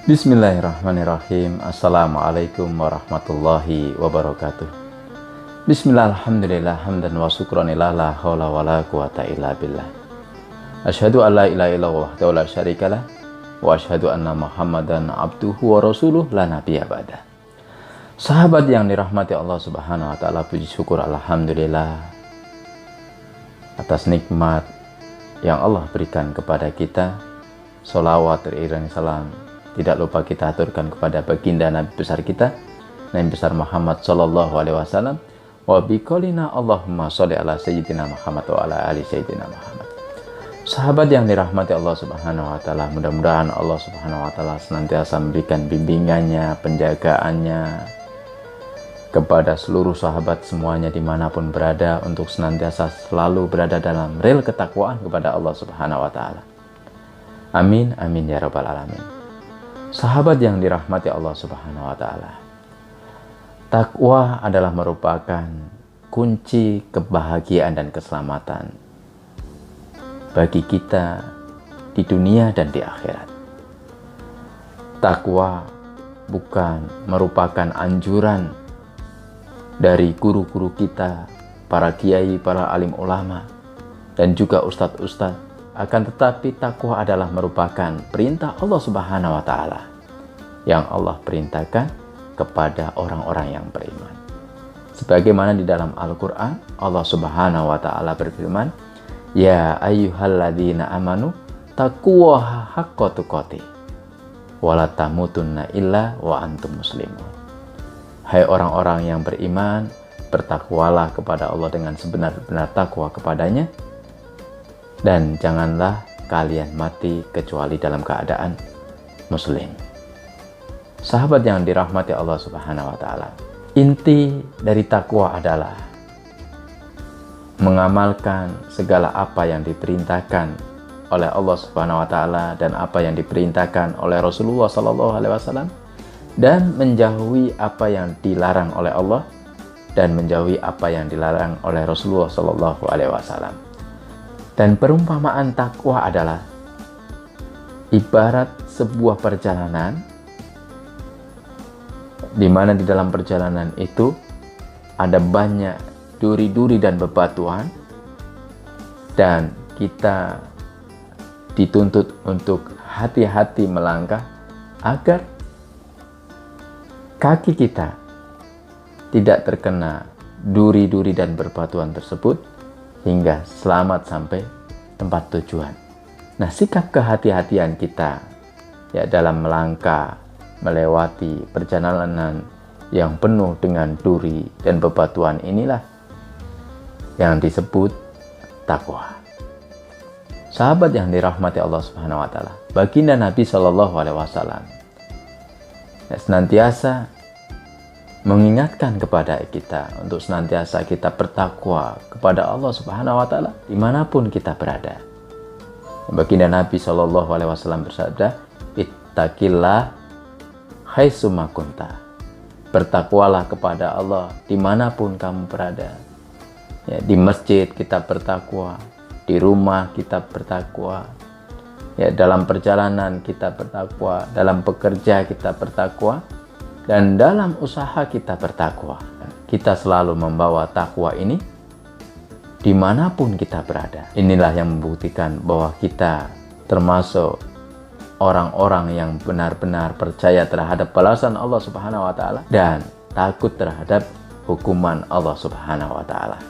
Bismillahirrahmanirrahim. Assalamualaikum warahmatullahi wabarakatuh. Bismillah, alhamdulillah, hamdan wa syukranillah, la hawla wa la quwata illa billah. Asyhadu an la ilaha illallah wahdahu la syarikalah wa asyhadu anna Muhammadan abduhu wa rasuluh la nabiyya ba'dah. Sahabat yang dirahmati Allah Subhanahu wa taala, puji syukur alhamdulillah atas nikmat yang Allah berikan kepada kita. Sholawat beriringi salam tidak lupa kita aturkan kepada baginda Nabi besar kita, Nabi besar Muhammad sallallahu alaihi wasallam. Wa biqaulina Allahumma sholli ala sayyidina Muhammad wa ala ali sayyidina Muhammad. Sahabat yang dirahmati Allah Subhanahu wa taala, mudah-mudahan Allah Subhanahu wa taala senantiasa memberikan bimbingannya, penjagaannya kepada seluruh sahabat semuanya dimanapun berada, untuk senantiasa selalu berada dalam rel ketakwaan kepada Allah Subhanahu wa taala. Amin, amin ya rabbal alamin. Sahabat yang dirahmati Allah Subhanahu wa taala, takwa adalah merupakan kunci kebahagiaan dan keselamatan bagi kita di dunia dan di akhirat. Takwa bukan merupakan anjuran dari guru-guru kita, para kiai, para alim ulama, dan juga ustadz-ustadz. Akan tetapi takwa adalah merupakan perintah Allah Subhanahu wa taala yang Allah perintahkan kepada orang-orang yang beriman. Sebagaimana di dalam Al-Qur'an, Allah Subhanahu wa taala berfirman, "Ya ayyuhalladzina amanu taqullaha haqqa tuqatih wa la tamutunna illa wa antum muslimun." Hai orang-orang yang beriman, bertakwalah kepada Allah dengan sebenar-benar takwa kepadanya, dan janganlah kalian mati kecuali dalam keadaan muslim. Sahabat yang dirahmati Allah Subhanahu wa taala, inti dari takwa adalah mengamalkan segala apa yang diperintahkan oleh Allah Subhanahu wa taala dan apa yang diperintahkan oleh Rasulullah sallallahu alaihi wasallam, dan menjauhi apa yang dilarang oleh Allah dan menjauhi apa yang dilarang oleh Rasulullah sallallahu alaihi wasallam. Dan perumpamaan takwa adalah ibarat sebuah perjalanan, di mana di dalam perjalanan itu ada banyak duri-duri dan bebatuan, dan kita dituntut untuk hati-hati melangkah agar kaki kita tidak terkena duri-duri dan bebatuan tersebut hingga selamat sampai tempat tujuan. Nah, sikap kehati-hatian kita ya dalam melangkah melewati perjalanan yang penuh dengan duri dan bebatuan inilah yang disebut takwa. Sahabat yang dirahmati Allah Subhanahu wa taala, baginda Nabi sallallahu alaihi wasallam senantiasa mengingatkan kepada kita untuk senantiasa kita bertakwa kepada Allah Subhanahu wa taala dimanapun kita berada. Baginda Nabi sallallahu alaihi wasallam bersabda, "Ittaqillah haitsuma kunta." Bertakwalah kepada Allah dimanapun kamu berada. Ya, di masjid kita bertakwa, di rumah kita bertakwa, ya, dalam perjalanan kita bertakwa, dalam bekerja kita bertakwa, dan dalam usaha kita bertakwa. Kita selalu membawa takwa ini dimanapun kita berada. Inilah yang membuktikan bahwa kita termasuk orang-orang yang benar-benar percaya terhadap balasan Allah Subhanahu wa taala dan takut terhadap hukuman Allah Subhanahu wa taala.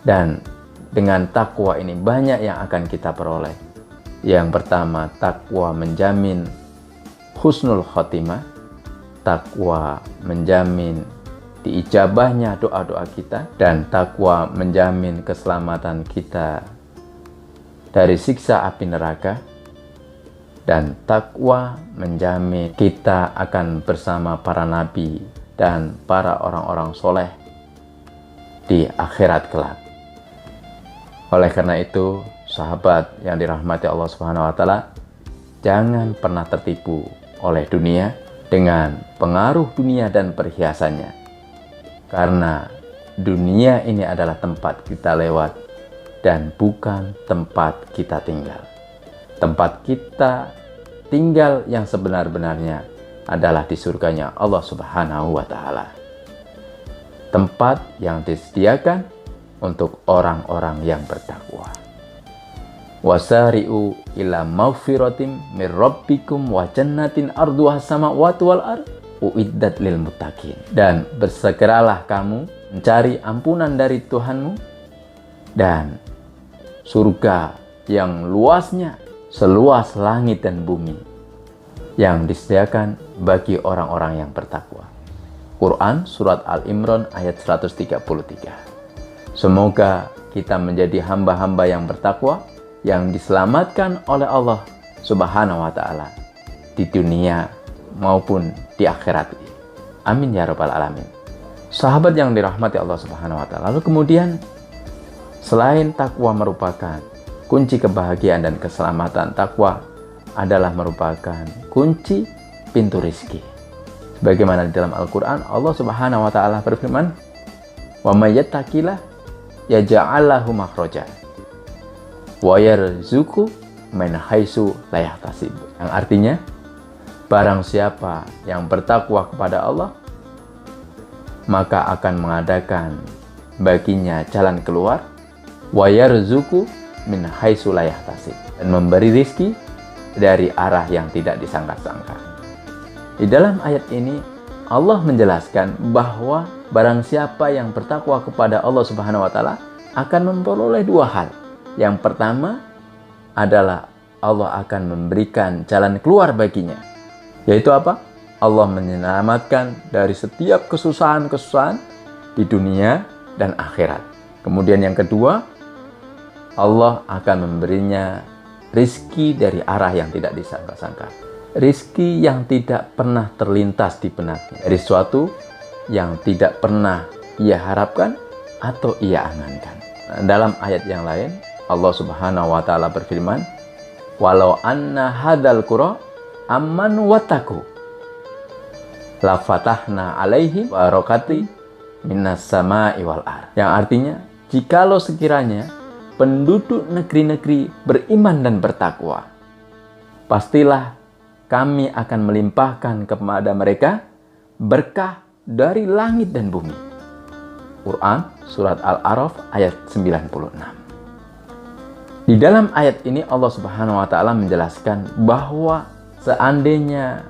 Dan dengan takwa ini banyak yang akan kita peroleh. Yang pertama, takwa menjamin husnul khotimah. Takwa menjamin diijabahnya doa-doa kita, dan takwa menjamin keselamatan kita dari siksa api neraka, dan takwa menjamin kita akan bersama para nabi dan para orang-orang soleh di akhirat kelak. Oleh karena itu, sahabat yang dirahmati Allah Subhanahu wa taala, jangan pernah tertipu oleh dunia dengan pengaruh dunia dan perhiasannya, karena dunia ini adalah tempat kita lewat dan bukan tempat kita tinggal. Tempat kita tinggal yang sebenar-benarnya adalah di surganya Allah Subhanahu wa Ta'ala. Tempat yang disediakan untuk orang-orang yang bertakwa. Wasari'u ila maghfiratin mir rabbikum wa jannatin arduha samawati wal ard uiddat lil muttaqin. Dan bersegeralah kamu mencari ampunan dari Tuhanmu dan surga yang luasnya seluas langit dan bumi yang disediakan bagi orang-orang yang bertakwa. Quran Surat Al-Imran ayat 133. Semoga kita menjadi hamba-hamba yang bertakwa, yang diselamatkan oleh Allah Subhanahu wa Ta'ala di dunia maupun di akhirat. Amin ya rabbal alamin. Sahabat yang dirahmati Allah Subhanahu wa Ta'ala, lalu kemudian selain takwa merupakan kunci kebahagiaan dan keselamatan, takwa adalah merupakan kunci pintu rizki. Bagaimana di dalam Al-Quran Allah Subhanahu wa Ta'ala berfirman, "Wa may yattaqillah yaj'al lahu makhraja wa yarzuqhu min haitsu la yahtasib." Yang artinya, barang siapa yang bertakwa kepada Allah, maka akan mengadakan baginya jalan keluar, wa yarzuqhu min haitsu la yahtasib, dan memberi rizki dari arah yang tidak disangka-sangka. Di dalam ayat ini Allah menjelaskan bahwa barang siapa yang bertakwa kepada Allah Subhanahu wa Ta'ala akan memperoleh dua hal. Yang pertama adalah Allah akan memberikan jalan keluar baginya. Yaitu apa? Allah menyelamatkan dari setiap kesusahan-kesusahan di dunia dan akhirat. Kemudian yang kedua, Allah akan memberinya rizki dari arah yang tidak disangka-sangka. Rizki yang tidak pernah terlintas di benaknya, dari sesuatu yang tidak pernah ia harapkan atau ia angankan. Dalam ayat yang lain Allah Subhanahu wa Ta'ala berfirman, "Walau anna hadzal qura amanu wattaqu la fatahna alaihim barakati minas sama'i wal ard." Yang artinya, jikalau sekiranya penduduk negeri-negeri beriman dan bertakwa, pastilah kami akan melimpahkan kepada mereka berkah dari langit dan bumi. Quran Surat Al-A'raf ayat 96. Di dalam ayat ini Allah Subhanahu wa Ta'ala menjelaskan bahwa seandainya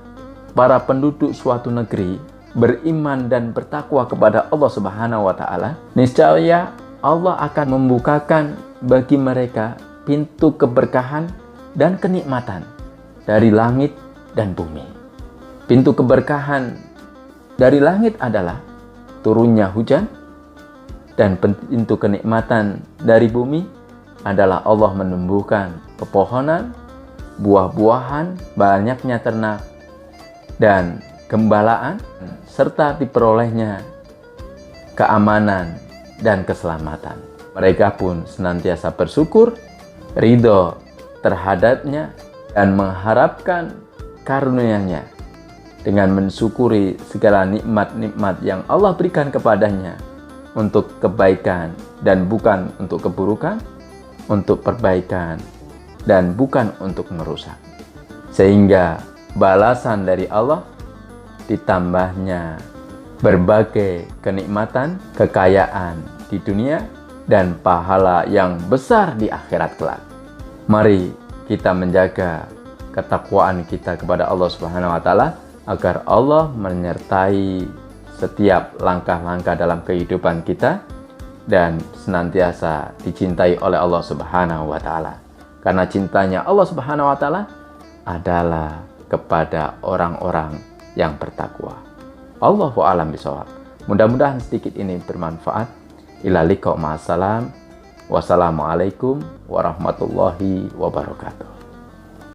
para penduduk suatu negeri beriman dan bertakwa kepada Allah Subhanahu wa Ta'ala, niscaya Allah akan membukakan bagi mereka pintu keberkahan dan kenikmatan dari langit dan bumi. Pintu keberkahan dari langit adalah turunnya hujan, dan pintu kenikmatan dari bumi adalah Allah menumbuhkan pepohonan, buah-buahan, banyaknya ternak, dan gembalaan, serta diperolehnya keamanan dan keselamatan. Mereka pun senantiasa bersyukur, ridho terhadapnya, dan mengharapkan karunia-Nya dengan mensyukuri segala nikmat-nikmat yang Allah berikan kepadanya untuk kebaikan dan bukan untuk keburukan, untuk perbaikan dan bukan untuk merusak. Sehingga balasan dari Allah ditambahnya berbagai kenikmatan, kekayaan di dunia, dan pahala yang besar di akhirat kelak. Mari kita menjaga ketakwaan kita kepada Allah Subhanahu wa Ta'ala agar Allah menyertai setiap langkah-langkah dalam kehidupan kita dan senantiasa dicintai oleh Allah Subhanahu wa Ta'ala. Karena cintanya Allah Subhanahu wa Ta'ala adalah kepada orang-orang yang bertakwa. Allahu a'lam bishawab. Mudah-mudahan sedikit ini bermanfaat. Ila liqa ma'assalam. Wassalamualaikum warahmatullahi wabarakatuh.